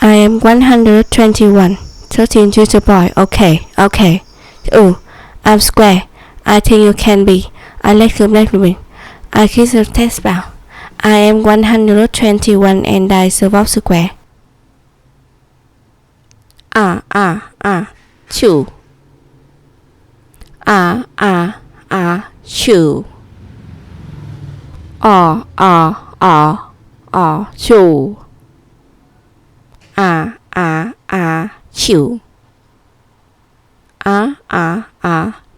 I am 121. 13 to the boy. Okay. I'm square. I think you can be. I like the black woman. I kiss the test bow. I am 121 and I survive square. Chew. Chew. Chew. Chew.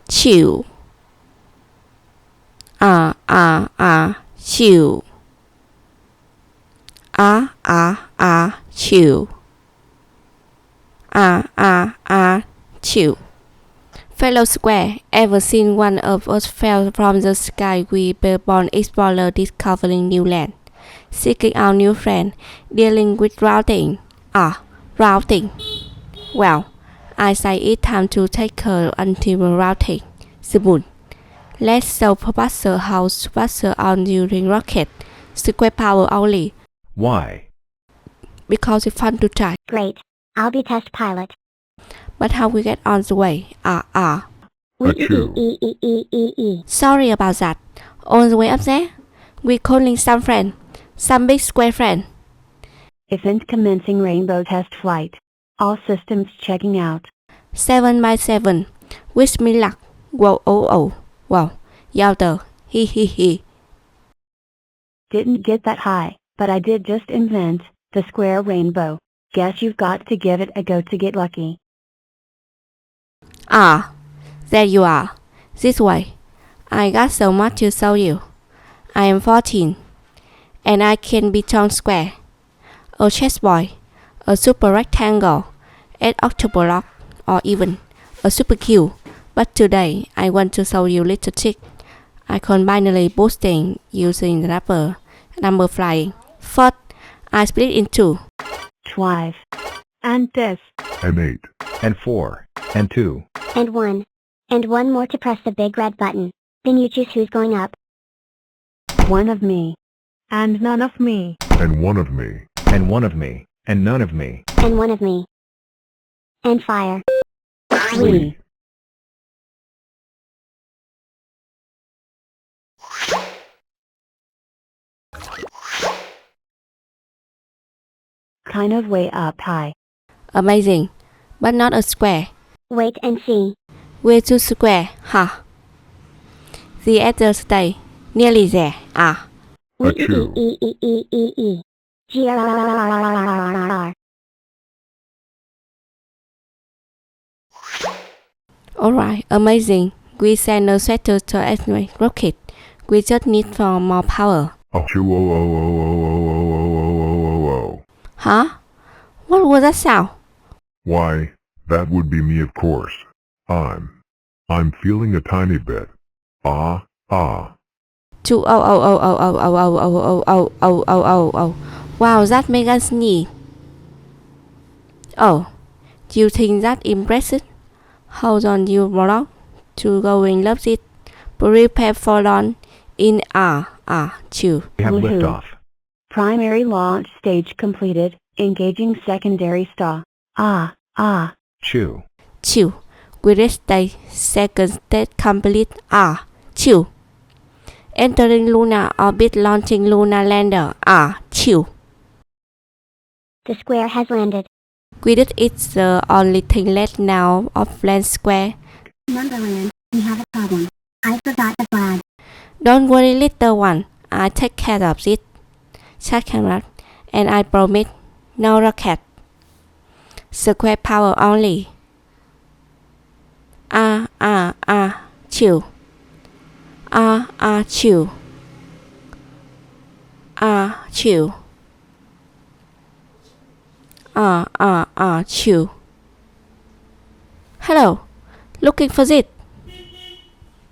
Chew. Chew. Chew. Chew. Fellow square, ever seen one of us fell from the sky? We were born explorer discovering new land, seeking out new friend, dealing with routing. Routing. Well, I say it's time to take her until routing. Spoon. Let's show Professor how Professor on using rocket. Square power only. Why? Because it's fun to try. Great. I'll be test pilot. But how we get on the way? Achoo. Sorry about that. On the way up there, we're calling some friend. Some big square friend. Event commencing rainbow test flight. All systems checking out. 7 by 7. Wish me luck. Whoa, oh. Wow. Yowder. He. Didn't get that high, but I did just invent the square rainbow. Guess you've got to give it a go to get lucky. There you are. This way. I got so much to show you. I am 14. And I can be John Square. A chessboard. A super rectangle. An octoblock. Or even a super cube. But today, I want to show you little trick. I can binary boosting using the number flying. First, I split in 2. 12. And this. And 8. And 4. And 2. And 1. And 1 more to press the big red button. Then you choose who's going up. 1 of me. And none of me. And 1 of me. And 1 of me. And none of me. And 1 of me. And fire. 3. Kind of way up high. Amazing. But not a square. Wait and see. Way too square. The other stay. Nearly there. Achoo. Grrrr. Alright, amazing. We send a sweater to anyway rocket. We just need for more power. Achoo. Huh? What was that sound? Why, that would be me, of course. I'm feeling a tiny bit. Wow, that made us sneeze. Oh, do you think that impressive? Hold on, you block to go in love it. Prepare for launch in chew. We have Woohoo. liftoff. Primary launch stage completed. Engaging secondary star. Chew. Chew. Great stage. Second stage complete. Chew. Entering lunar orbit, launching lunar lander. Chew. The square has landed. Grid is the only thing left now of land square. Numberland, we have a problem. I forgot the flag. Don't worry, little one. I take care of it. Check camera, and I promise no rocket. Square power only. Chew. Chew. Chew. Chew. Hello, looking for it.